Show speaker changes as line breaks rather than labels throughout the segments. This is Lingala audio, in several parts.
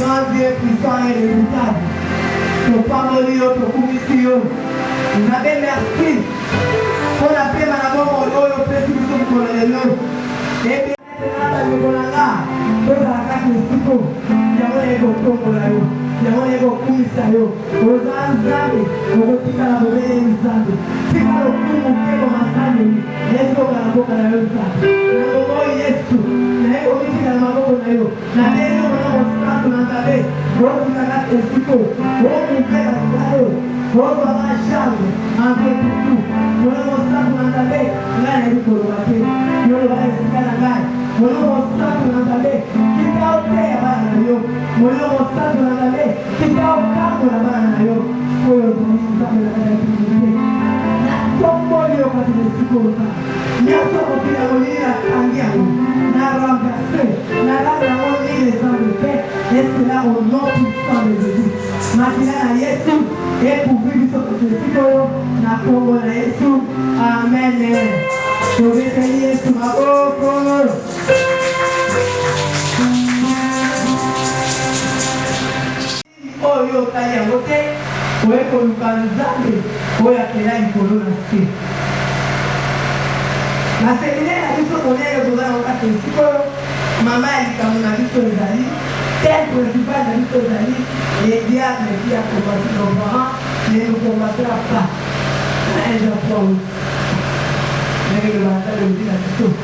grand Dieu puissant et redoutable. Ton parole, ton commission. Nous avons merci. Pour la paix, madame, on a eu le plaisir de nous connaître. Et bien, nous avons là. Nous avons la carte de Siko. Nous avons les gros Molayo. Nous avons les gros Kumisayo. Nous avons Zambé. Nous avons tika la boue Zambé. Tika le kumu kemo masani. Yesu kwa la boka na yo Zambé. Nous avons Yesu. Nous avons tika la maboko na yo. Nous avons Santo na tabe. Nous avons la carte de Siko. Nous avons tika la Sayo. Nous avons la chave. Un peu tout. Nous avons Santo na tabe. Nous avons Koloate. Nous avons tika la gagne. Nous avons Santo na tabe. Kita ote ya bana na yo. Nous avons Santo na tabe. Kita okamu na bana na yo. Oyo Santo na tabe. Na tombo yo kwa Siko. Nyaso kila molina tangia. Na remplacer. Na la molina les enlever. Et c'est là au nom puissant de Jésus. Maintenant, Yesu, et pour vivre sur le Siko, na Congo na Yesu. Amen. Je vais bénir Yesu, ma Congo. Oyo kaya wote, oyo kolukanzambe, oyo akela ikolo na se. Na séminaire na biso monene tozala wakati Siko, mama alikamu na biso ezali. Thème principal de l'histoire les diables qui a combattu nos parents ne nous combattra pas. Un Japon. Mais le bataille de l'histoire.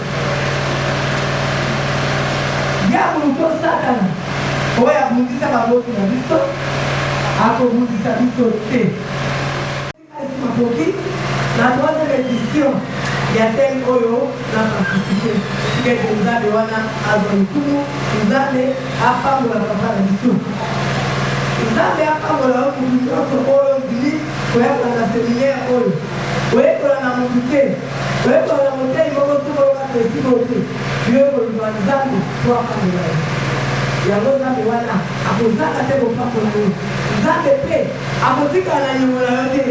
Diable nous pose Satan. Oui, à vous dire ça va votre histoire. À vous dire ça l'histoire. La troisième édition. Il y a tel oyo na participé. Si quelqu'un nous a dit wana azonikumu, nous a dit apango la papa la mission. Nous a dit apango la oyo oyo dili, oyo na séminaire oyo. Oyo na mukute. Oyo na mukute moko tuko ka tesimote. Dieu ko lubanzani kwa kamera. Ya ngoza wana akozaka te bopango na yo. Nzambe pe akotika na nyongo na yo te.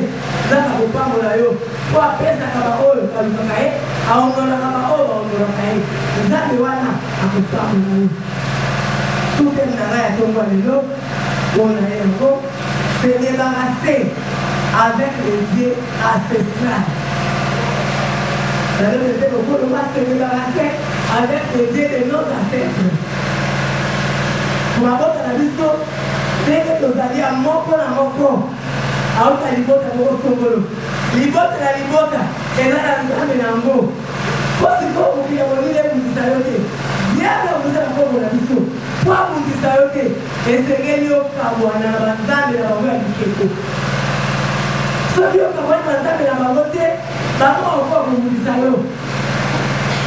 Nzambe bopango na yo. Kwa pesa kama oyo kalukaka ye, aongola kama oyo aongola ye. Nzambe wana akopango na yo. Tout est dans la tombe lelo, on a encore se débarrasser avec les dieux ancestrales. C'est-à-dire que le se débarrasser avec les dieux de nos ancêtres. Pour avoir la vision, dès que nous allions à moko na moko, auta libota moko songolo. Libota na libota, ezala nzambe na ngo. Posi ko ukija monile kundisa yote. Diable kuzala ko na vision. Kwa kundisa yote, esengeli okabwa na banzambe na bawe akikeko. So bio kabwa na banzambe na bagote, bako ko kundisa yo.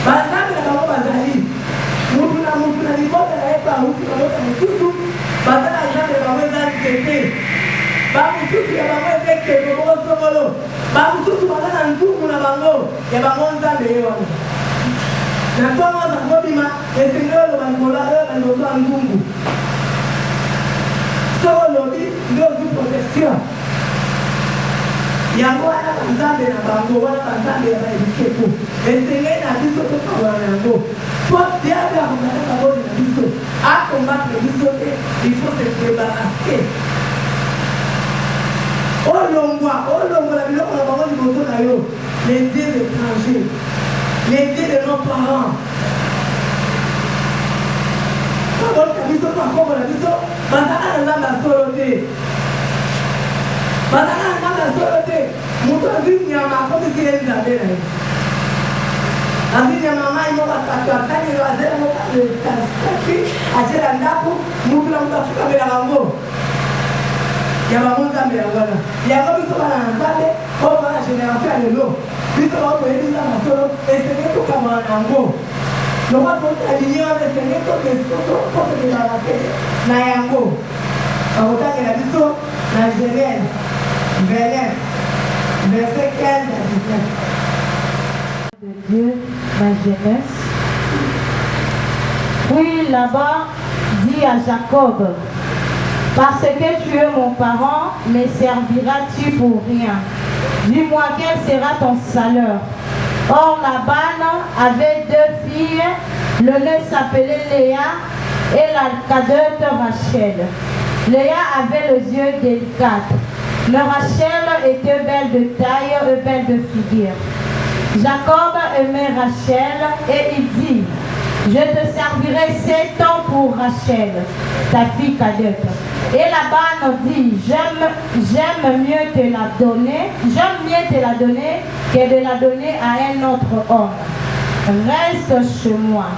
Banzambe na bago bazali. Mutu na libota na epa mutu na libota mutu. Bazala nzambe na bawe zali keke. Bamususu ya bango ezeke bobo songolo. Bamususu bazala nzumu na bango ya bango nzambe yewana. Na tomo za ngobima esengelo bangola bangola ngungu. Solo ndio du protection. Yango wana nzambe na bango wana nzambe ya baikeko. Esengelo na biso to kwa yango. Pour diable a combattre la bonne biso. A combattre biso il faut se débarrasser. Les dieux étrangers, les dieux de nos parents. Quand on a vu ça, on a vu ça, on a la soloté. On a la soloté. Mon avis, il y a ma propre qui est là. La vie de maman, il m'a tatoué, il m'a dit, il m'a dit, il y a un monde à faire. Il y a un monde à faire. On va la génération de l'eau. Puis on va poser des amassos et c'est tout comme un ango. Le roi pour aligner avec les gens qui sont pour se débarrasser. Nayango. On va dire la vision, la Genèse, verset 15 à 19.
De Dieu, ma jeunesse. Puis là-bas, dit à Jacob, parce que tu es mon parent, me serviras-tu pour rien? Dis-moi, quel sera ton salaire? Or, Laban avait deux filles, l'une s'appelait Léa et la cadeute Rachel. Léa avait les yeux délicats, mais Rachel était belle de taille et belle de figure. Jacob aimait Rachel et il dit, je te servirai 7 ans pour Rachel, ta fille cadette. Et Laban dit, j'aime mieux te la donner que de la donner à un autre homme. Reste chez moi.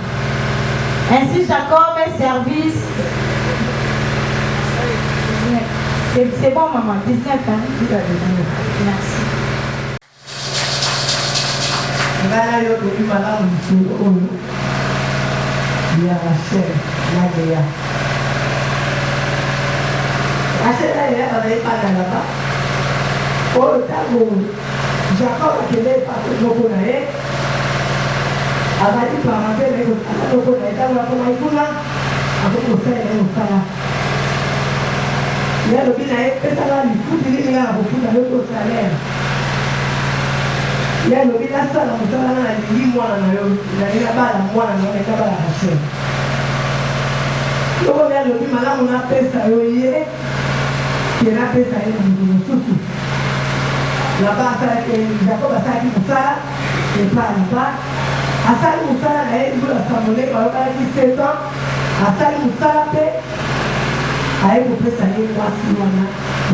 Ainsi Jacob servit. C'est bon maman, 19 ans. Merci.
Ngala yo to imala msuru onu ya Rachel na Lea. Rachel na Lea anaipana laba. O tangu Jacob akende pa loko na ye. Abadi pa mabele ko loko na ye tangu hapo maikuna hapo kusema ni usala. Ya lobi na ye pesa la lifuti ni ngala kufuta loko salera. Ya lobi na sala musala na lingi mwana na yo na ina bala mwana na ina bala Rachel. Loko ya lobi malamu na pesa yo ye kena pesa ye mususu. La basa ke Jacob asaki musala e pa ba asali musala na ye ngula samole ba yo kala kiseto asali musala pe aye ko pesa ye kwasi wana.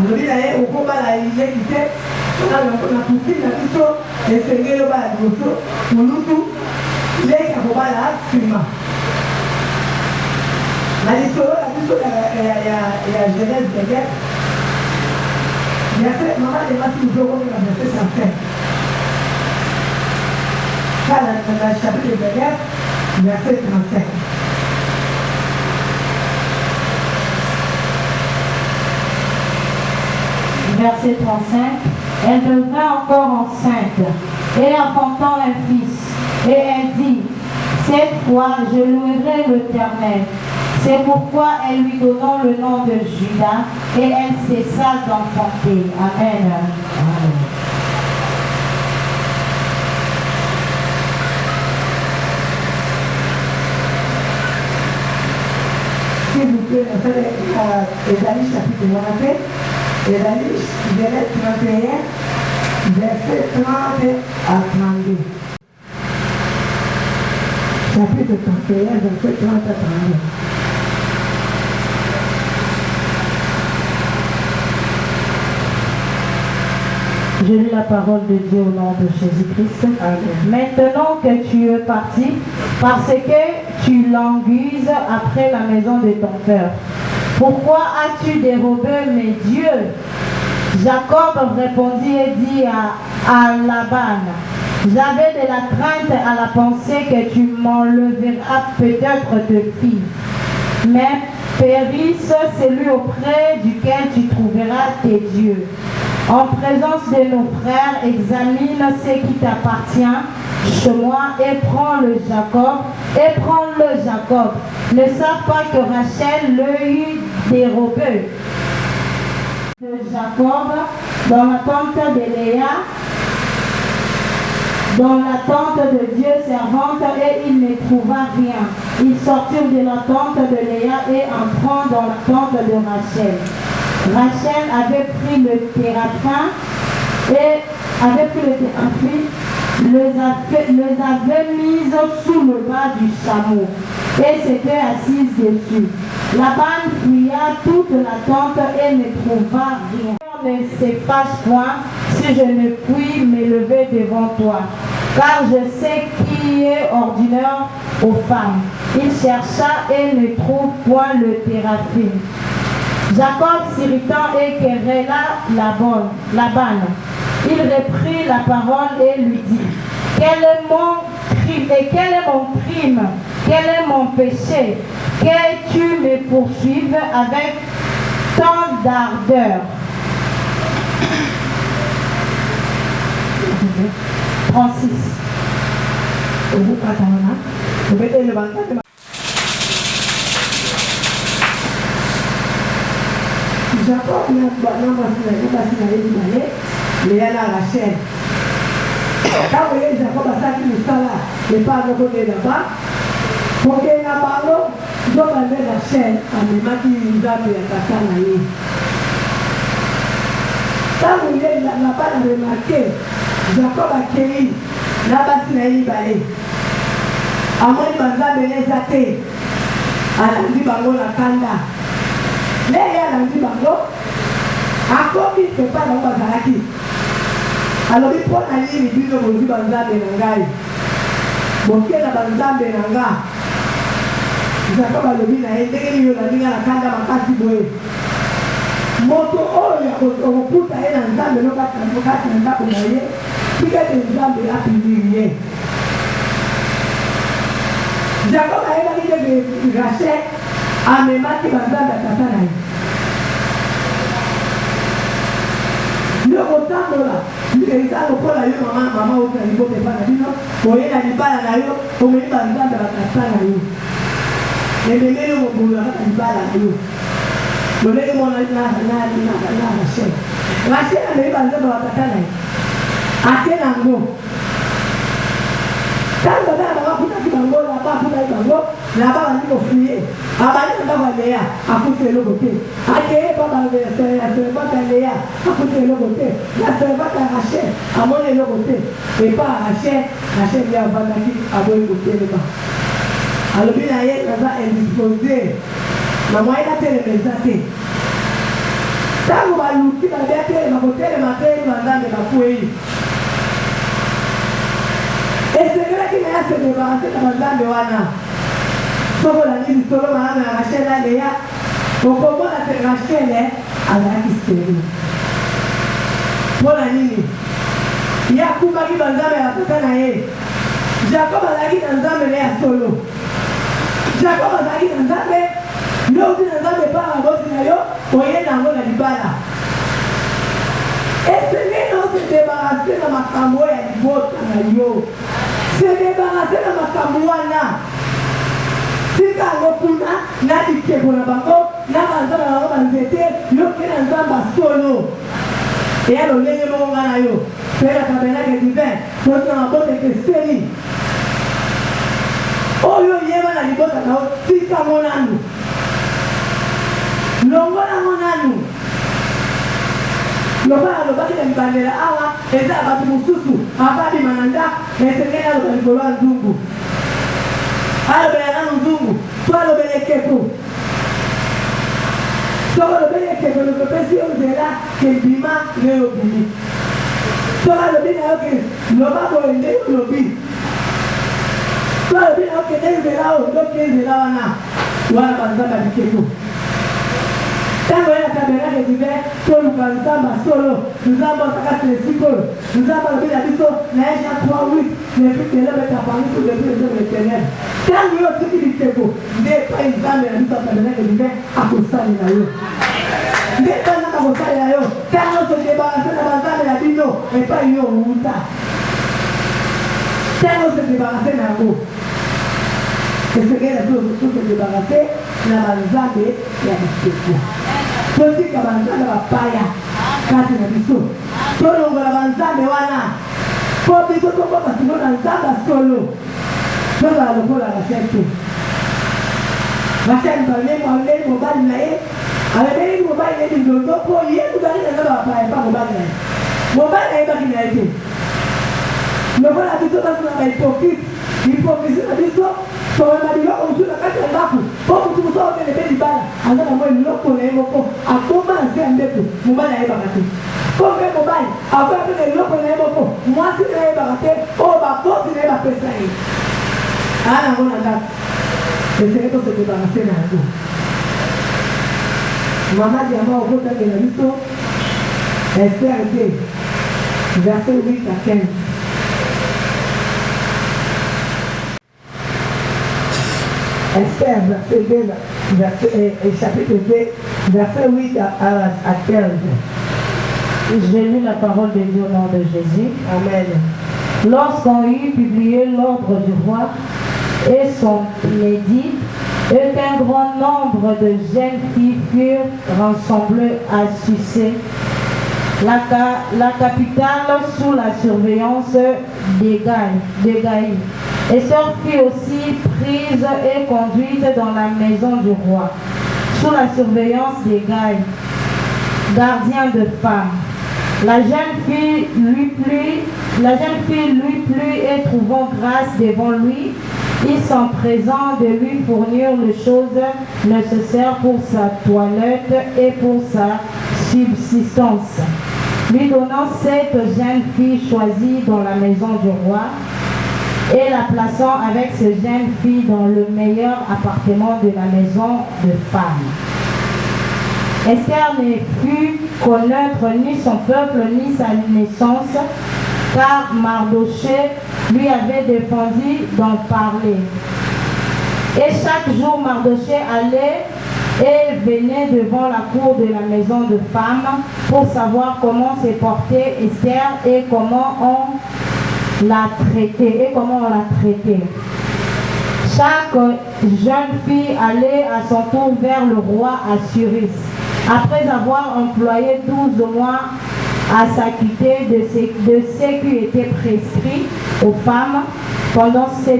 Lobi na ye okoba la ile kite na kutina biso esengelo ba doso mulutu leka kobala sima na lisolo la biso ya Genèse de guerre verset maman de masi mjoko na verset 35 kala na chapitre de guerre verset 35.
Verset 35, elle devint encore enceinte et enfantant un fils. Et elle dit, cette fois je louerai l'Éternel. C'est pourquoi elle lui donna le nom de Judas et elle cessa d'enfanter. Amen. Amen.
S'il vous plaît, Ésaïe chapitre 1, Ésaïe, verset 31, verset 30 à 32. Chapitre 31, verset 30 à 32.
Je lis la parole de Dieu au nom de Jésus-Christ. Maintenant que tu es parti, parce que tu languises après la maison de ton père, pourquoi as-tu dérobé mes dieux? Jacob répondit et dit à Laban, j'avais de la crainte à la pensée que tu m'enleveras peut-être de filles. Mais périsse celui auprès duquel tu trouveras tes dieux. En présence de nos frères, examine ce qui t'appartient chez moi et prends-le Jacob. Ne savent pas que Rachel le eut dérobé de Jacob dans la tente de Léa, dans la tente de Dieu servante, et il ne trouva rien. Ils sortirent de la tente de Léa et entrant dans la tente de Rachel. Rachel avait pris le téraphin et les avait mises sous le bas du chameau et s'était assise dessus. Laban fouilla toute la tente et ne trouva rien. Ne se fâche point si je ne puis m'élever devant toi, car je sais qui est ordinaire aux femmes. Il chercha et ne trouve point le téraphim. Jacob s'irritant et querella Laban. Il reprit la parole et lui dit, quel est mon crime et quel est mon crime, quel est mon péché, que tu me poursuives avec tant d'ardeur. 36.
Jacob n'a pas Léa la Rachel. Quand vous Jacob a saki musala, le pas de côté là-bas, pour qu'il n'a pas l'eau, donc avec la chaîne, amemaki nzambe ya tata na ye. Ntango ye naba na remarke Jacob akei na basi na ye mibale amoni banzambe eza te alandi bango na kanda le ye alandi bango akomi pepa bango bazalaki alobi mpo na nini bino bozwi banzambe na ngai boke na banzambe na nga Jacob alobi na ye ndenge nini olandi nga na kanda makasi boye moto oyo okokuta ye na nzambe lokati na ndako na ye tika ete nzambe apindiri ye Jacob ayebaki ndenge Rachel amemaki banzambe ya tata na ye yo kotambola eza lokola yo mama oyo na libota epa na bino oye na libala na yo omeli banzambe ya tata na yo ememeli yo mobulu akaka libala na yo lolenge mona na Rachel Rachel ameli banzambe ya tata na ye ate nango ntango bana bango akutaki bango laba akutaki bango laba bandi kofuye abandi na ndako ya Leya akuti eloko te akeye pa baservante ya Leya akuti eloko te na servante ya Rachel amoni eloko te epa Rachel nde avandaki aboyi kotelema alobi na ye naza indispose na mwai natelema eza te ntango baluki babe atelema kotelema te banzambe bakwei esengelaki na ya se débarrasser na banzambe wana soko olandi lisolo malamu ya Rachel na Leya okomona te Rachel azalaki steri mpo na nini ye akumaki banzambe ya tata na ye Jacob azalaki na nzambe na ya solo Jacob azalaki na nzambe yo uti na nzambe epa na bosi na yo oye nango na libala esengeli ose débarrasser na makambo ya libota na yo se débarrasser na makambo wana tika yango kuna na bikeko na bango na banzambe na bango banzete yoke na nzambe solo eya lolenge moko nga na yo mpe na tabernacle divin totina mabota ekeseni oyo yeba na libota na yo tika ngo nanu longola ngo nanu lokola alobaki na libandela awa eza ya bato mosusu ababima na ndako esengeli aloba likolo ya nzungu alobela nanu nzungu to alobela ekeko soko alobeli ekeko lokopesi yo nzela kebima nde yobimi soko alobi na yo ke loba boye nde yolobi to alobi na yo ke nde nzela oyo ndoki nzela wana banzamba bikeko ntango ye na tabernacle divin toluka nzamba solo nzamba osakati lesikolo nzamba alobi na biso na ye Jean 3:8 lefiki elobeta parmi tout depuis les hommes éternels ntango yo otiki bikeko nde epai nzambe na biso ya tabernacle divin akosali na yo nde epai nzambe akosali na yo ntango osedebarase na banzambe na bino epai yo outa ntango osedebarase na yango esengeli na biso tosedebarase na banzambe ya bikeko totika banzambe bapaya kati na biso tolongola banzambe wana mpo biso tokoma siko na nzambe solo tozala lokola Rachel te Rachel baleli mobali na ye alobeli mobali na ye lilondo mpo ye tozali na nzambe bapaya mpa mobali na ye mobali na ye baki na ye te lokola biso bazona bahypocrisie na biso towema biloko mosusu na kati ya ndako mpo motu mosu aokende mpe libala aza na mwa eloko na ye moko akoma na se ya ndeko mobali ayebaka te mpo mpe mobali akoya mpe na eloko na ye moko mwasi na yebaka te oyo bakosi na ye bapesa ye aa nango na ndako esenge tosedebarase na yango mamadi yango okotangela biso Esther 2 verset 8 à 15. Esther, chapitre 2, verset 8 à 15.
J'ai lu la parole de Dieu au nom de Jésus.
Amen.
Lorsqu'on eut publié l'ordre du roi et son édit, et qu'un grand nombre de jeunes filles furent rassemblées à Sucé, la capitale sous la surveillance d'Égaï, Esther fut aussi prise et conduite dans la maison du roi, sous la surveillance des gardiens de femmes. La jeune fille lui plut et trouvant grâce devant lui, il s'empressant de lui fournir les choses nécessaires pour sa toilette et pour sa subsistance, lui donnant cette jeune fille choisie dans la maison du roi et la plaçant avec cette jeune fille dans le meilleur appartement de la maison de femme. Esther ne put connaître ni son peuple ni sa naissance, car Mardochée lui avait défendu d'en parler. Et chaque jour, Mardochée allait et venait devant la cour de la maison de femme pour savoir comment se portait Esther et comment on la traitait. Chaque jeune fille allait à son tour vers le roi Assuérus, après avoir employé 12 mois à s'acquitter de ce qui était prescrit aux femmes. Pendant ce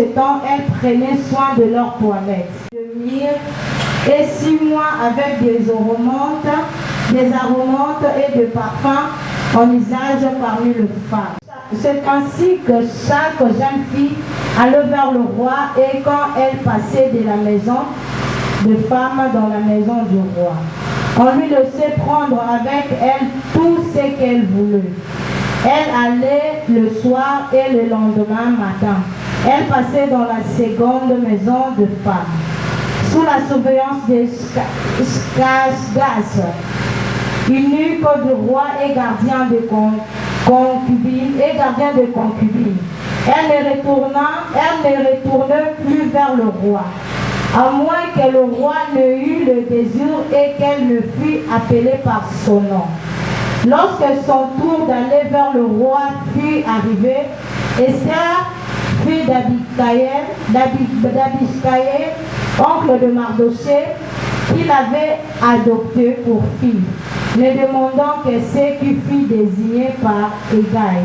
temps, elles prenaient soin de leur toilette, de myrrhe et 6 mois avec des aromates et de parfums en usage parmi les femmes. C'est ainsi que chaque jeune fille allait vers le roi, et quand elle passait de la maison de femme dans la maison du roi, on lui laissait prendre avec elle tout ce qu'elle voulait. Elle allait le soir et le lendemain matin. Elle passait dans la seconde maison de femme, sous la surveillance des Skasgas, eunuque du roi et gardien de concubines. Elle ne retournait plus vers le roi, à moins que le roi ne eût le désir et qu'elle ne fût appelée par son nom. Lorsque son tour d'aller vers le roi fut arrivé, Esther, fille d'Abicaïl, oncle de Mardochée, qu'il avait adopté pour fille, ne demandant que ce qui fut désigné par Hégai,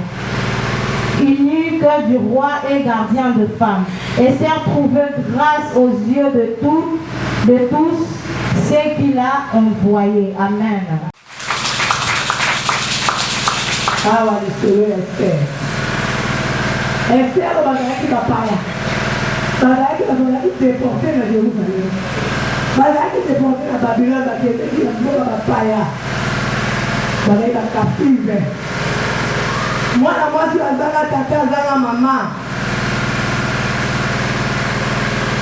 eunuque du roi et gardien de femmes. Esther trouvait grâce aux yeux de tous ceux qu'il a envoyés. Amen.
Awa lisolo ya Esther. Esther bazalaki bapaya. Bazalaki déporté na Jérusalem. Bazalaki déporté na Babylone, bakendeki na mboka bapaya. Bazalaki bacaptive. Mwana mwasi azanga tata azanga mama.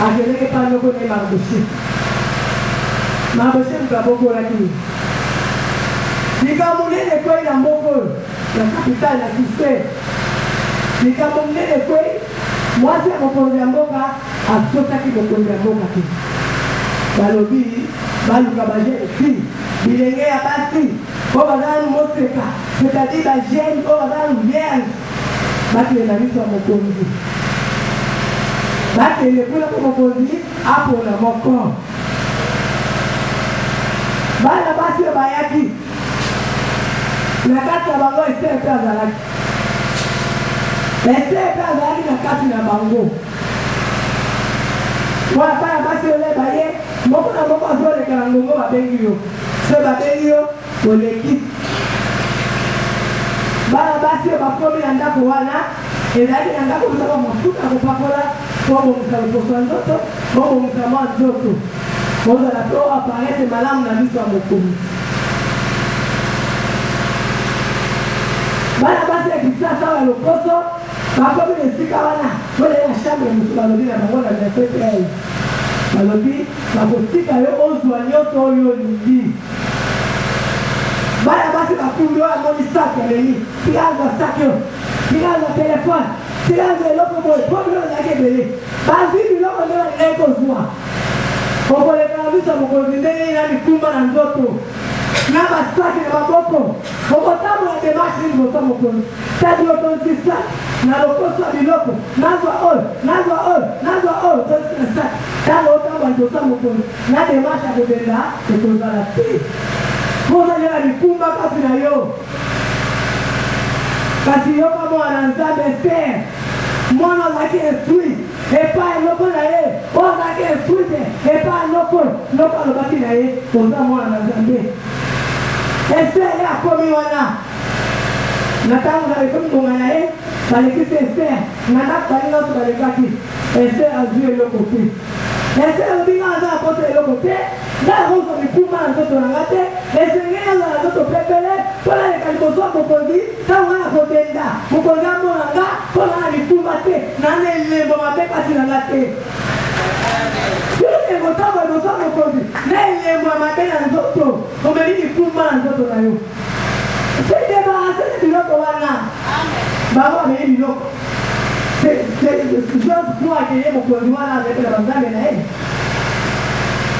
Akendeki pa ndoko ne Mardochée. Mardochée lukabokolaki. Likambo munene kweli na mboko la capitale ya Kisii. Likambo munene kweli mwasi ya mokonzi ya mboka atosaki mokonzi ya mboka te. Balobi baluka bajene fille bilenge ya basi po bazali moseka, c'est-à-dire bajene po bazali vierge bakele na miso ya mokonzi. Bakele kuna po mokonzi apona moko. Bana basi ya bayaki na kati ya bango Esther mpe azalaki. Esther mpe azalaki na kati na bango. Mwana bana basi ole baye moko na moko azoleka na ngongo babengi yo. Se babengi yo oleki. Bana basi oyo bakomi na ndako wana ezalaki na ndako kozaka mafuta ya kopakola po bongisa loposo ya nzoto, po bongisa mwa nzoto. Ozala mpe oyo aparete malamu na miso ya mokonzi. Bana basi ya kisasa ya loposo bakomi na esika wana pole na chambre mosu balobi na bango na verset 13. Balobi bakotika yo ozwa nyonso oyo olingi. Bana basi bakumbi oyo amoni saki amemi tikanza saki oyo, tikanza telefone, tikanza eloko boye po bilo ozalaki ebele. Bazwi biloko nde balingai kozwa. Okoleka na biso mokonzi ndenge na bikumba na nzoto na basaki na maboko. Okotambola demarche liboso mokonzi tadi otonsisa na lokoso ya biloko nazwa oyo tosisa saki talo otambola liboso mokonzi na demarche ya kobenda ekozala te. Kozalela bikumba kasi na yo. Kasi yo kama wana Nzambe Esther Moi, on a instruit. Et pas un loco d'ailleurs. On a instruit. Et pas un loco. Loco, le bâti d'ailleurs. Pour ça, moi, on a zambé. Esther, elle a commis wana. Nathan, vous avez commis mon anaïe. Dans l'équipe Esther. Nana, dans l'équipe dans les bâtis. Esther a joué le côté. Esther, le bilan a apporté le côté. Là, on a mis pour moi, on a raté. Et c'est rien, on a préparé. Pour la calculaison, pour qu'on dise, ça, on a voté là. Pour qu'on a mon anga, pour la mis pour mater. Nan les bon avec pas dans la tête. Tout le monde va nous faire nos produits. Nan les bon avec dans les autres. On me dit pour moi, dans les autres là. C'est débarrassé de l'autre là. Bah, on me dit l'autre. C'est juste pour accueillir mon produit là avec la bande de l'aide.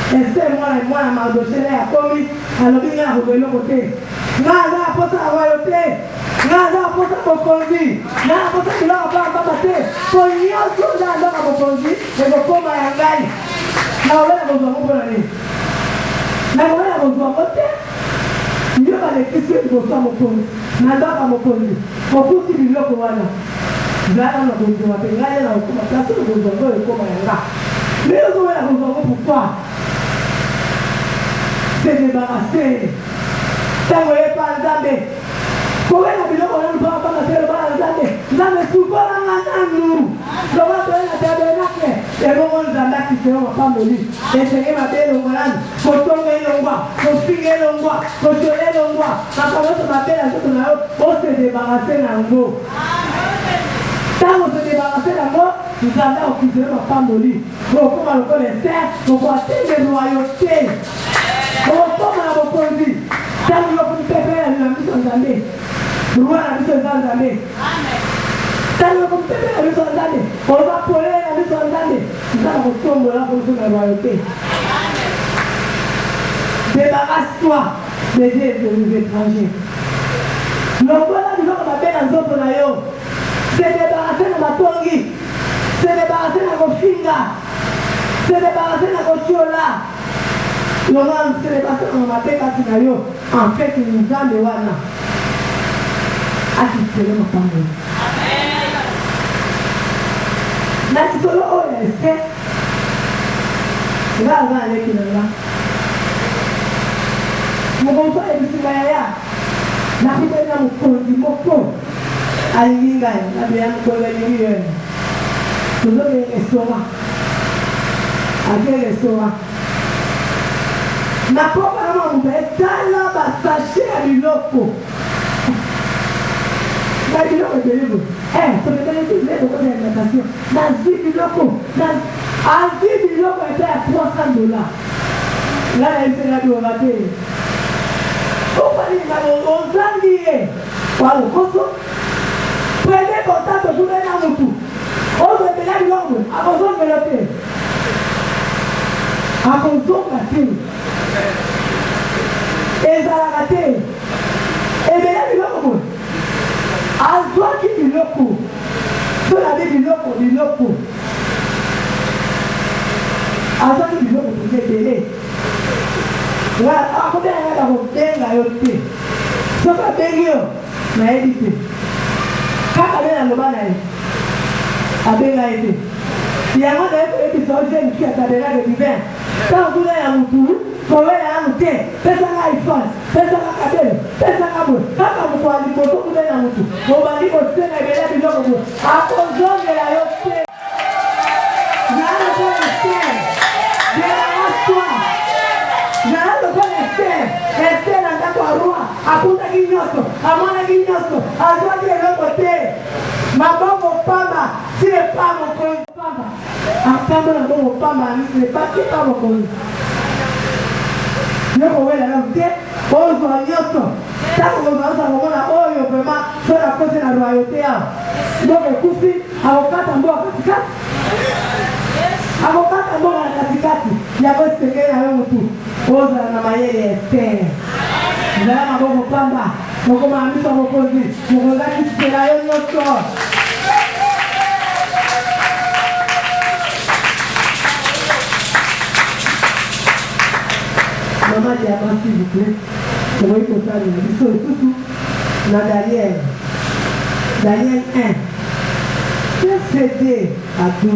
Esther, moi, la mardoché là, a commis, alors il y a un côté. Là, pour sa royauté. Là, pour sa conduit. Là, pour sa qu'il a pas battu. Pour y avoir tout ça dans la conduit, et le coma est en gagne. Là, on va la besoin pour l'année. Là, on va la besoin pour l'année. Il y a des questions qui vont faire mon conduit. Là, dans mon conduit. Pour tout ce qui est là, pour moi. Là, on a besoin de faire. Là, on a besoin de faire. Le coma est là. Mais on va la besoin pourquoi? C'est débarrassé. Ça ne veut pas le Zambé. Pourquoi la vidéo on ne va pas faire le Zambé? Zambé souvent la nous. Je vais faire la tabernacle. Et bon, on Zambé qui se va pas mourir. Et c'est ma belle au Molan. Pour tomber le roi, pour finir le roi, pour choler le roi. Quand on va faire la chose, on se débarrasser d'un mot. Quand on se débarrasser d'un mot, nous allons occuper ma femme mourir. Pour comment le connaître, pour voir les royautés. On tombe à la conduite. Quand nous avons fait la mission d'année, nous avons la mission d'année. Quand nous avons fait la mission d'année, on va poler la mission d'année. Nous allons tomber là pour la royauté. Débarrasse-toi des dieux étrangers. Le voilà, nous avons appelé dans d'autres naïos. C'est débarrasser de ma tongi. C'est débarrasser de ma finga. C'est débarrasser de ma chiola. Laurent, c'est les personnes qui ont appelé Katinayo. En fait, ils nous ont de Wana. A qui se le mot. La solo est là, avec il là. Mon bonsoir est ici, la plupart de mon produit, mon pot. À l'Inga, la bien pour l'Inga. Nous avons un restaurant. À quel restaurant? Na popa na mambe tala basache ya biloko. Na biloko belego. To me donner tout le monde de l'alimentation. Na zi biloko. Na zi biloko était à $300. Là, elle fait la biorate. Pourquoi il y a un zandier? Voilà, koso. Prenez contact pour les namoutou. On veut de la biloko. À besoin de la paix. À besoin de la paix. Et ça l'a raté. Et bien là, il y a à toi qui dit le coup. Sur la vie du loco. À toi qui dit le coup, tu es belé. Voilà, à combien il y a la route, la yoté. Sauf à Bengio, n'a évité. Quand elle est dans le bas, à Bengaïté. Il y a un autre épisode qui a été là de divin. Quand vous avez un moutou, vous avez un mouté, personne n'a iPhone, personne n'a cabelle, personne n'a boule. Quand vous avez un moutou, vous avez un moutou. Vous avez dit que vous avez un moutou. À cause de la yoté. Vous avez le bon Esther. Débarrasse-toi. Vous avez le bon Esther. Esther n'a pas de roi. À Punta Guignoso, à Mona Guignoso, à toi qui est de l'autre côté. Ma bonne femme, si les femmes ont connu femme, à femme la bonne femme, n'est pas qui femme ont connu. Le problème est là, vous dites, oh, je suis Guignoso. Ça, vous avez un moment là, oh, vraiment, sur la cause de la royauté. Donc, écoutez, avocat en bois à Katikati. Avocat en bois à Katikati. Il y a pas de secret à l'homme tout. Oh, ça n'a pas été Esther. Vous avez ma bonne femme. Donc, on m'a mis sur vos produits. Vous regardez qui c'est là, il y a une autre chose. Maman dit avant, s'il vous plaît. Vous voyez qu'on parle de l'histoire de tout. Dans Daniel 1. Verset verset 2 à 12.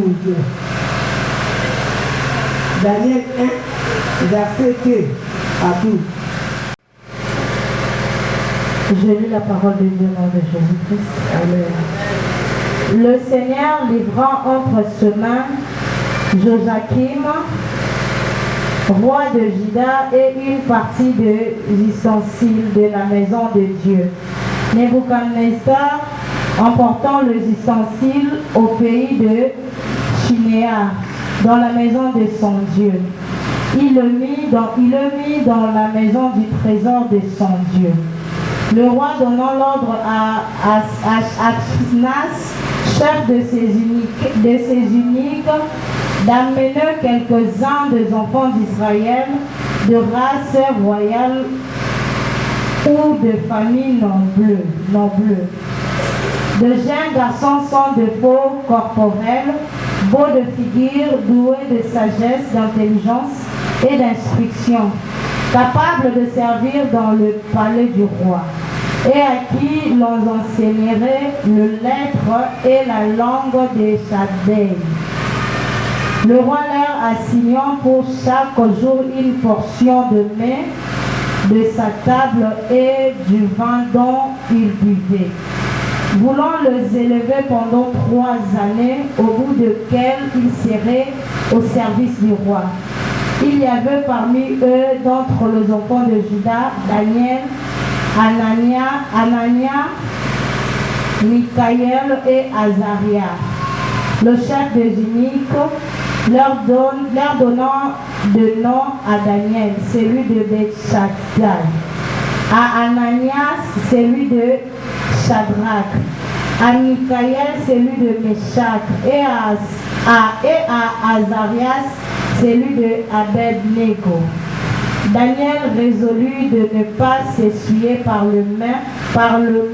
Daniel 1, verset 2 à 12.
Je lis la parole de Dieu au nom de Jésus-Christ. Amen. Le Seigneur livrant entre ses mains Joachim, roi de Juda, et une partie des ustensiles de la maison de Dieu. Nebuchadnezzar, emportant les ustensiles au pays de Chinéa, dans la maison de son Dieu. Il le mit dans la maison du trésor de son Dieu. Le roi donnant l'ordre à Ashpenaz, chef de ses eunuques, d'amener quelques-uns des enfants d'Israël de race royale ou de famille non bleue. De jeunes garçons sans défaut corporel, beaux de figure, doués de sagesse, d'intelligence et d'instruction, capables de servir dans le palais du roi, et à qui l'on enseignerait le lettre et la langue des Chaldéens. Le roi leur assignant pour chaque jour une portion de mets de sa table et du vin dont il buvait, voulant les élever pendant 3 années, au bout desquelles ils seraient au service du roi. Il y avait parmi eux, d'entre les enfants de Juda, Daniel, Anania, Michaël et Azaria. Le chef des eunuques leur donnant de nom à Daniel, celui de Bethsaïda, à Ananias, celui de Shadrach, à Michaël, celui de Meshach, et à Azarias, celui de Abed-Nego. Daniel résolut de ne pas s'essuyer par le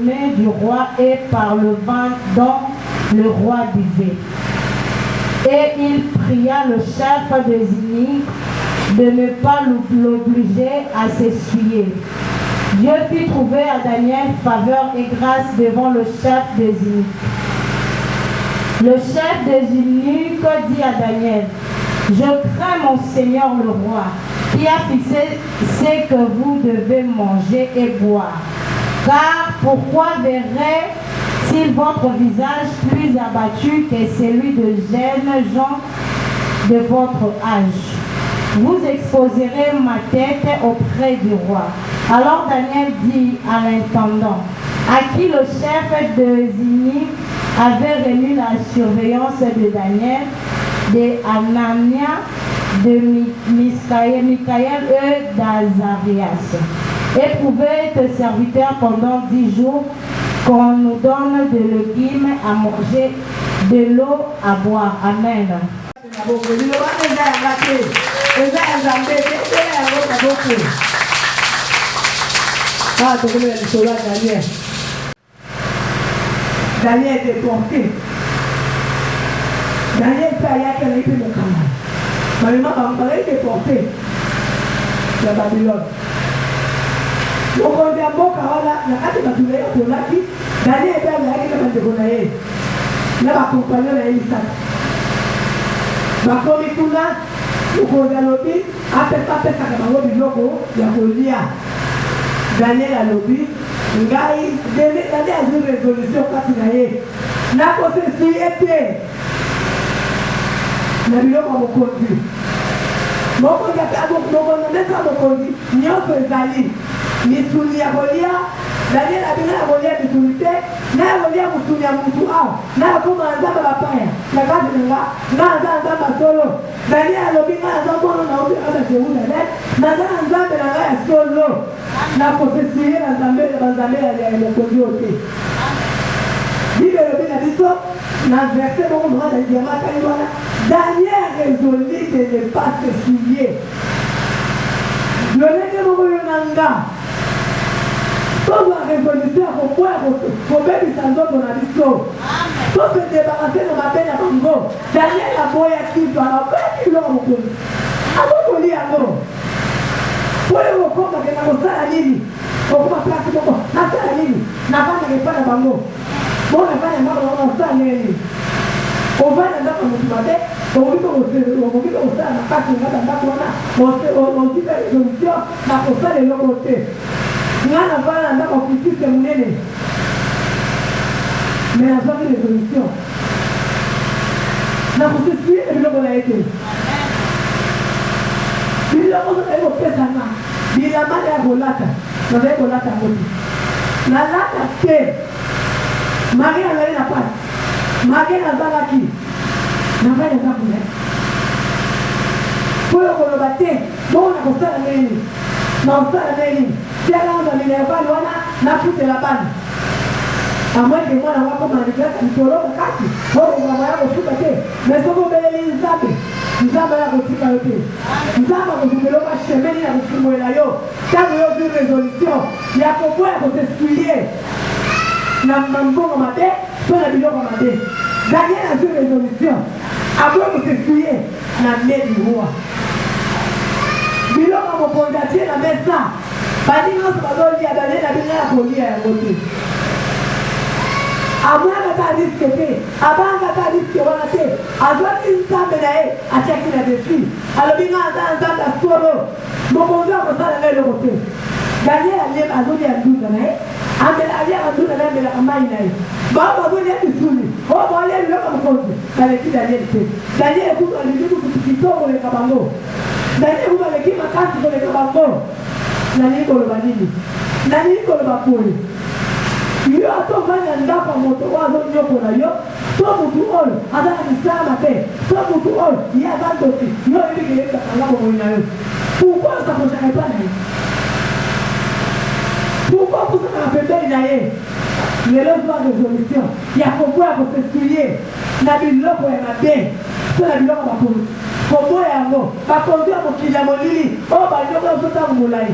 mets du roi et par le vin dont le roi buvait. Et il pria le chef des eunuques de ne pas l'obliger à s'essuyer. Dieu fit trouver à Daniel faveur et grâce devant le chef des eunuques. Le chef des eunuques dit à Daniel: je crains mon Seigneur le roi, qui a fixé ce que vous devez manger et boire. Car pourquoi verrait-il votre visage plus abattu que celui de jeunes gens de votre âge? Vous exposerez ma tête auprès du roi. Alors Daniel dit à l'intendant, à qui le chef de eunuques avait remis la surveillance de Daniel, de Anania, de Michaël et d'Azarias: éprouvez tes serviteurs pendant 10 jours, qu'on nous donne de légumes à manger, de l'eau à boire. Amen.
Daniel était porté. Daniel a été mon camarade. Maman était porté. La Babylone. Donc on dit à mon camarade, la carte de la pour la qui, Daniel était à la carte de la qui, là, ma compagnon a eu ça. Ma commission là, on a lobby, après ça, on a lobby loco, il y a Golia. Daniel a lobby. Daniel a une résolution quand il a eu. La processus était. Na biloko ya mokonzi moko nesa mokonzi nyonso ezali misuni ya kolia. Daniel abina ya kolia misuni te, na ya kolia musuni ya mutu awa na ya koma nzamba bapaya na kati nanga na aza nzamba solo. Daniel alobi nga aza mbono na obi ata Jerusalem naza na nzambe na nga ya solo na profesie na nzambe ya mokonzi ote. Bible elobi na biso na verset moko moko na diamakani wana Daniel résolut de ne pas se souiller. Le nègre Mogoyonanga. Toute la résolution pour pouvoir faire des santos dans la mission. Tout se débarrasser de ma peine à Congo. Daniel a beau y qui doit la paix qui l'a reconnu. Avant de lire à nous. Pour les recours, il y a un salle à l'île. Pour ma place, il y a un salle à l'île. La femme n'est pas à Bango. Bon, la femme est morte dans un salle à l'île.
On va dans la motivation, on dit qu'on fait la carte, on dit que les solutions, on fait les côtés. Nous avons critique de monnaie. Mais la zone de résolution. Nous avons suivi et nous avons été. Nous avons fait ça. Nous avons fait la lata Marie a la passe. Marie a la qui. N'a pas de problème. Pour le battre, bon, on a construit la mairie. On a construit la mairie. Si elle a un minerval, on a foutu la balle. À moins que moi, on va comme un réglage, on peut le casser. On va voir le foutre. Mais ce qu'on veut les zapper, nous avons la routine à l'autre. Nous avons le chemin à vous filmer là. Quand vous avez une résolution, il y a pour moi pour s'essuyer. Na mambo mabe, pour la biloko mabe. Daniel a une résolution. Après vous s'essuyer, na mère du roi. Biloko mo pondatier na mesa. Bani non se bazoli ya Daniel na bila poli ya côté. Amwana ta risqué, abanga ta risqué wana te. Azwati nsambe na e, achaki na defi. Alobinga nzamba solo. Mo bonza ko sala ngelo côté. Daniel aliyem azoli ya nduka na e. Amelia anduna na mbele amai na e. Baba azoli ya bisuli. O bale loka mkonzi. Kale ki Daniel te. Daniel kuko alijibu kutikitoko le kabango. Daniel kuko alekima kasi kole kabango. Nani ko lo banini. Nani ko lo bakuri. Yo atofanya ndapa moto wazo nyoko na yo to mutu olo azana misama te to mutu olo ya bandoki yo ili kileka kangabo moina yo pourquoi ça ne s'arrête pas là pourquoi vous avez pembeni na ye lelo zwa résolution ya koboya kosesulie na biloko ya mabe to na biloko bakulu koboya yango bakonzi ya mokili ya molili oyo banyoko ozotanga molai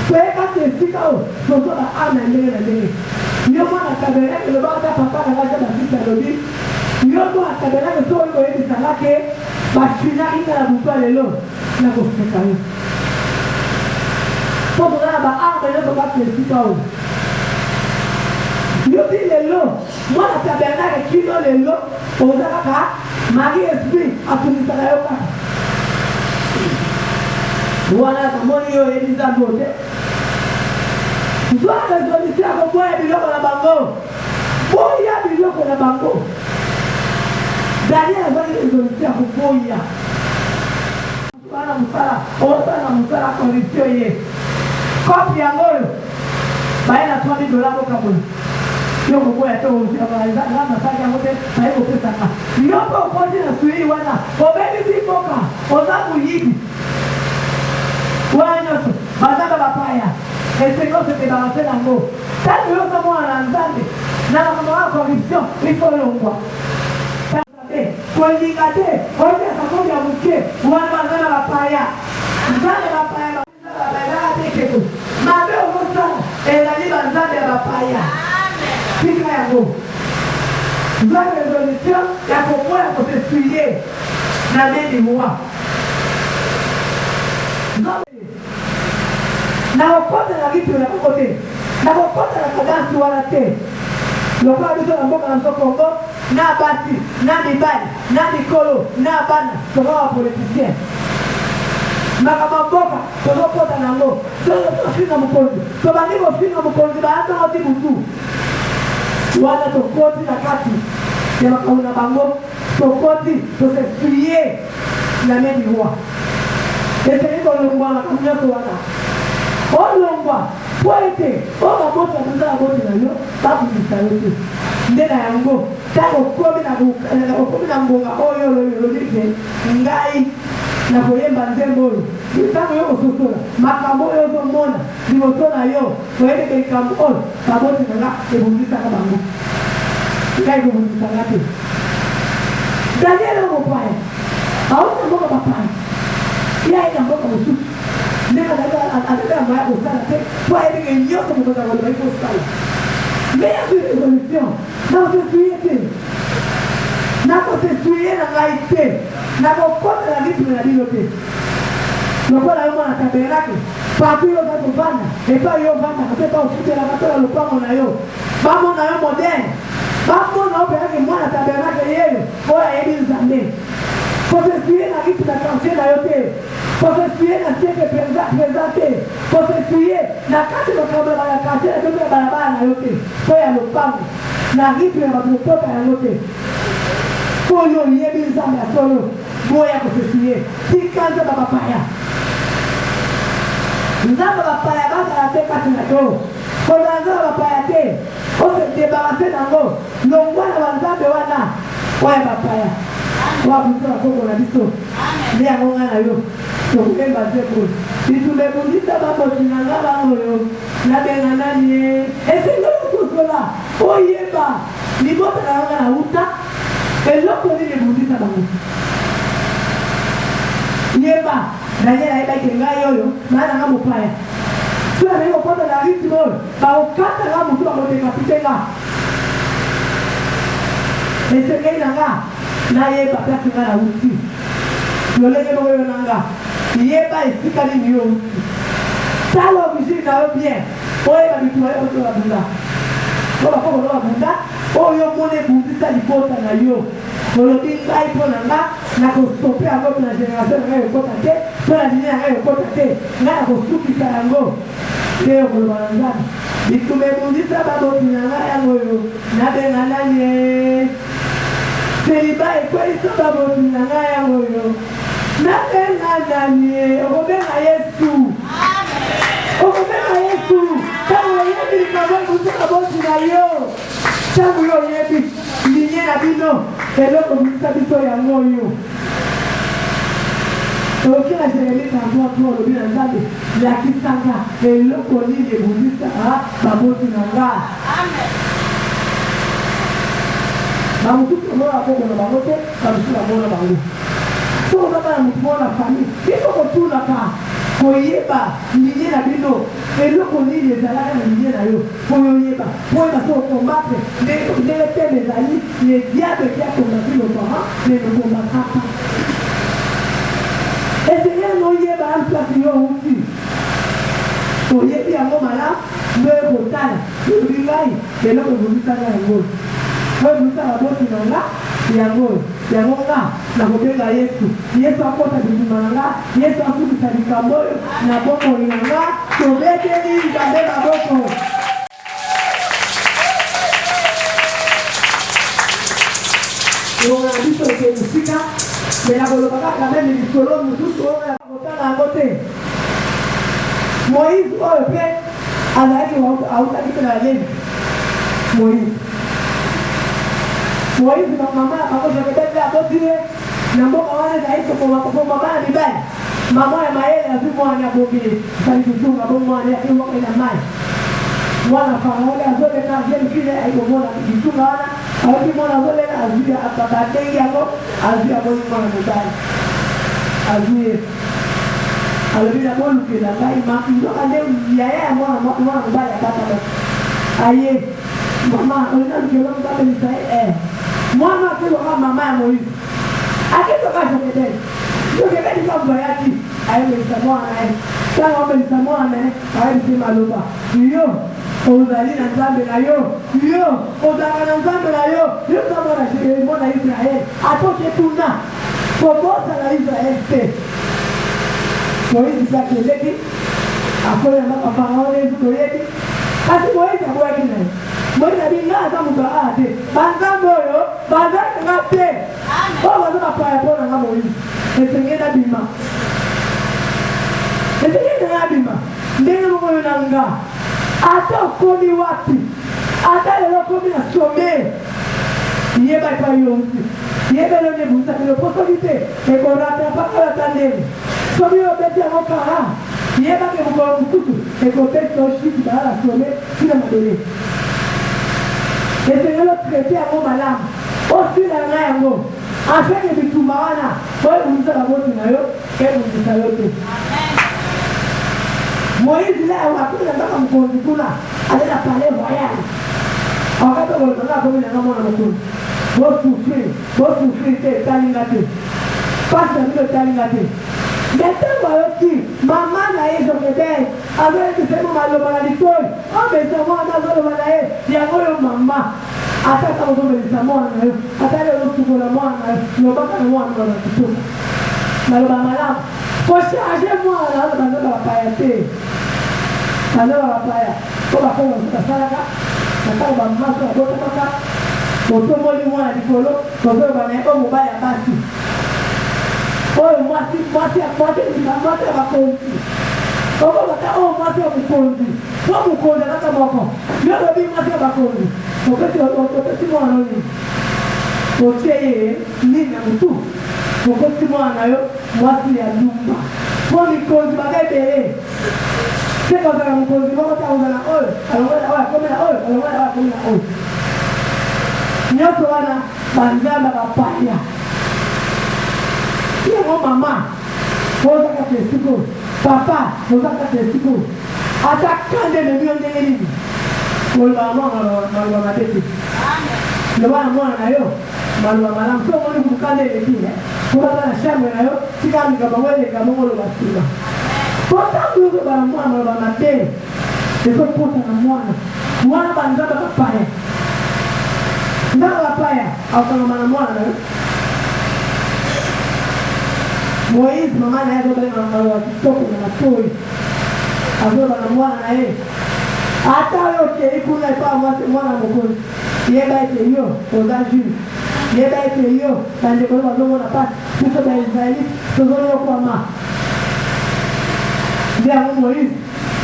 toyeka te esika oyo tozoba arme ya ndenge na ndenge yo mwana tabernacle loba ata papa na ngai basisi alobi yo mwana tabernacle so oyo koyebisanga ke bafinaki nga na butu ya lelo na koseka yo po toza na baarme nyonso bate esika oyo yo ti lelo mwana tabernacle kino lelo oza kaka mari esprit atumisaka yo kaka wana kamoni yo oyebi nzambe o te zwa résolution ya koboya biloko na bango boya biloko na bango Daniel azwaki résolution ya koboya wana mosala osala mosala corruption ye kopi yango oyo baye na $30 bokaboye yo koboya te omasaki yango te baye kopesaka yo mpe okoti na sui wana obebisi mboka oza moyibi wana nyonso bazaka bapaya esengo setebalase nango tango yo oza mwana na nzambe na makambo ya corruption ifo longwa kolinga te oyesa komi ya moke wana baza na bapaya nzambe bapaya bazaka tekeko mabe okosala ezali banzambe ya bapaya tika yango zwa résolution ya komoya kosesuye na neni mwa na kokota na vitu na kokote na kokota na kadansi wana te lokola biso na mboka na biso Kongo na basi na mibali na mikolo na bana toza bapoliticien makambo mboka tozokota nango soki tofinga mokonzi tobandi kofinga mokonzi bayatongo ti butu wana tokoti na kati ya makambo na bango tokoti tosesuye na meni roi esengeli kolongwa makambo nyonso wana olongwa po ete oyo baboti ya kosala boti na yo babundisa yo te nde na yango ntango okomi na ngonga oyo olobi te ngai na koyemba nzembo oyo ntango yo kososola makambo oyo ozomona liboso na yo koyebeke likambo oyo baboti na nga ebundisaka bango ngai kobundisanga te Daniel oyo mopaya auti na mboka bapaya yaye na mboka mosusu ndenge azaka ya maya kosala te po ayebeke nyonso mokonzi akoloba ifo osala mais ya résolution nakosesuye te nakosesuye na ngai te nakokota na ritme na bino te lokola yo mwana tabernacle partout yo oza kovanda epai yo ovandaka mpe baofutelaka mpe na lopango na yo bamona yo moderne bamona opeyaki mwana tabernake yeye oyo ayebi nzambe kofesue na kitu na quartier na yo te kofesue na sieke présent te kofesue na kati makambo ya quartier na tope ya balabala na yo te po ya lopango na ritu ya bato kota yango te oyo oyebi nzambe ya solo boya kofesue tika nzambe bapaya nzambe bapaya bazala te kati na yo koza nzambe bapaya te ose debarase nango longwa na banzambe wana oya bapaya wabuza bakoko na biso nde yango nga na yo tokemba zeko bitumebundisa baboti na nga bango yo nabenga nani ye esengeli kosola oyeba libota na nga na uta eloko nini ebundisa bango yeba daniel ayebaki ngai oyo maa na nga mopaya soki azali kokota na ritme oyo bakokata nga motu bakodekapite nga esengeli na nga nayeba place nga na uti lolenge moko yo na nga yeba esika nini yo uti tala obligile na yo bien oyeba bituma yo oto babunda o bakoko no babunda oyo mona ebundisa libota na yo olobi ngai mpo na nga nakostope yango na génération na ngai ekota te mpo na dini na ngai ekota te ngai nakosukisa yango te okoloba na nzambe bituma ebundisa baboti na ngai yango oyo nabenga nani seliba ekwelisa baboti na ngai yango oyo nabenga nani okobenga yesu okobenga yesu ntango oyebi likambo ebundisa baboti na yo ntango yo oyebi linye na bino eloko ebundisa biso yango oyo okoki na jeremi 33 olobi na nzambe lakisanga eloko nini ebundisa baboti na nga bamosusu omona bakokona bango te bamosusu bamona bango soko oza na motu mona famille biso kotunaka koyeba linye na bino eloko nini ezalaka na linye na yo poyoyeba poyeba so okombatre ndenge teme ezali le diable qui a combattu nos parents ne nous combattra pas esengeli noyeba an place yo outi oyebi yango malamu ndoye kotala elobi ngai eloko ebundisanga yango oyo ebundisa baboti na nga yango nga nakobenga yesu akota bindima na nga yesu asukisa likambo oyo na bomoi na nga tobeteli nzambe maboko elonga na biso ekeli sika me nakoloba kaka meme likolo mosusu oyo akotala yango te moïse oyo mpe azalaki autaki mpe na levi moïse mama ya bango jokebete aboti ye na mboka wana ezali kokoma mama ya mibali mama ya mayele azwi mwana abomile sali kutunga bo mwana yaki moko na mai mwana faraole azoleka azieli file aikomona kitunga wana aoki mwana azoleka azwi badengi yango azwi aboni mwana mibali azwi ye alobi na bolukela ngai ndoka nde yaya ya mwana mobali akatama aye mama olina lukelo mokabelisa ye mwana akeloka mama ya moïse aketoka jokebeli kambayaki ayebelisa mwana ye ntango obelisa mwana ye ayebisi maloba yo ozali na nzambe na yo ozalaka na nzambe na yo mona israele atoketuna kobosana israele te moïse sakeleki akoya mbaka faraone ezukoyeki kasi moïse aboyaki na ye moïse abi nga aza moto aa te banzambe oyo bazalaka te oyo baza bapaya mpo na nga moïse esengeli abima ndenge moko oyo na nga ata okomi wapi ata lelo okomi na some yeba epai yo uti yeba elongi ebundisa bino po soki te ekoratapaka oyo ata ndenge soki oyo obeti yango kara yebake mokolo mosusu ekopesa oshiki balala some tina mabele esengeli otraite yango malamu osila nga yango afeke bitumba wana oyo ebundisa baboti na yo ebundisa yo te moïse la akuna mbaka mokonzi kuna alela pale royale akata kolotanga akomi nanga mwana mokonzi bosufrir te etalinga te pasi na bino etalinga te Maintenant, maman n'a eu son bébé, avec le sément à l'obalitoy, oh, mais c'est moi, on a le malaye, il y a un maman. Attends, on va me dire, moi, attends, le tout pour la moi, le bac à moi, on va tout. Mais le malade, faut changer moi, là, dans la pailleté. Dans la paille, pour la faire, on se passe là, on va masser la botte à caca, on peut mourir moi à l'icolo, on peut va mettre au mobile à Bassi. Oh, moi, c'est ma conduite. Comment va ta oh, moi, c'est mon conduit. Moi, mon conduit, là, t'as mon compte. Yo, le bim, moi, c'est ma conduit. On peut se moi, en ligne. On tient ligne à tout. On peut se moi, en ayo, moi, c'est à Lumba. Moi, mon conduit, ma belle bébé. C'est comme ça, mon conduit, moi, t'as on a la hall. Alors, ouais, comme la hall. Alors, ouais, comme la hall. Nyoto wana, banzamba, papaya. Mon maman, vous avez un testigo. Papa, vous avez un testigo. Attaquant de l'union de l'ennemi. Pour le maman, on va tête. Le maman, on a eu. Madame, tout le monde vous calme les filles. Pour la chambre, si vous avez un gamin, les gamins, on va suivre. Pourtant, vous avez un mois, on va mater. Il faut porter un mois. Moi, on va nous avoir papaya. Nous avons papaya. Alors, on va nous avoir. Moïse, maman, elle a dit que elle a attends, ok, il ne pas moi, c'est moi, il y a été yo, aux Jules. Il y a été yo, dans les colons, on n'a pas, tout ça dans les Israélites, tout ça dans le Kouama. Il y a Moïse,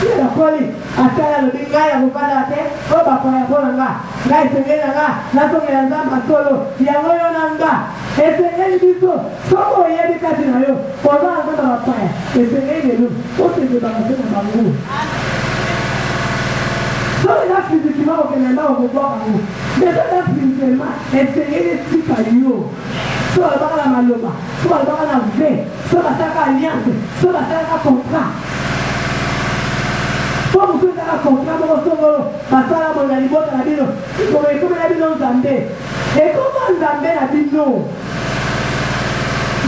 il y a la folie, attends, le big guy, vous parlez à terre, oh, papa, il y a pas là, là, il se met là, là, il y a un solo, il y a un gars. Et c'est elle qui dit ça. Comment il y a des cas de naïo, pendant un peu dans la paille. Et c'est elle qui dit ça. Faut se débarrasser de ma roue. Ça, là, physiquement, au Canada, on peut voir par où. Mais ça, là, spirituellement, et c'est elle qui dit ça. Ça, on va la maloma. Ça, on va la veille. Ça, on va faire alliance. Ça, on va faire un contrat. Pour vous faire un contrat, vous recevez. Parce que là, mon ami, vous avez dit non. Comme la dit non, Zambé. Et comment Zambé a dit non?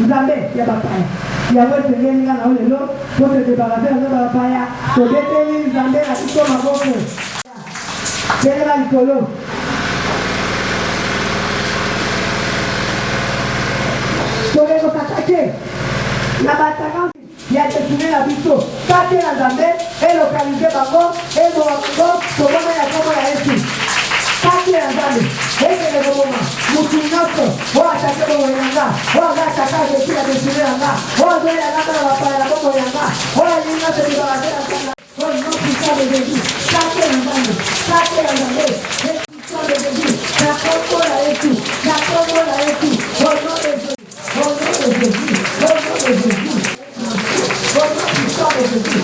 Zambé, il y a papaya. Il y a votre Seigneur, il y a là où les lots, pour se débarrasser de la papaya. Pour déterminer Zambé, la tout comme avant que. C'est là l'icolo. Pour les attaquer, la bataille, il y a détourné la bisto. Quand il y a Zambé, et localisé Bango, et Boakongo, pour comment il y a comment il y a ici. Kati ya Zambé, eke le goma, mutinyoto, wa atake bomo yanga, wa ataka jeshi ya desire yanga, wa zoe ya nata la paya bomo yanga, wa yinga se dibarate ya sana, wa no pisa de jeshi, kati ya Zambé, pisa de jeshi, na kongo la etu, wa no de jeshi, wa no pisa de jeshi.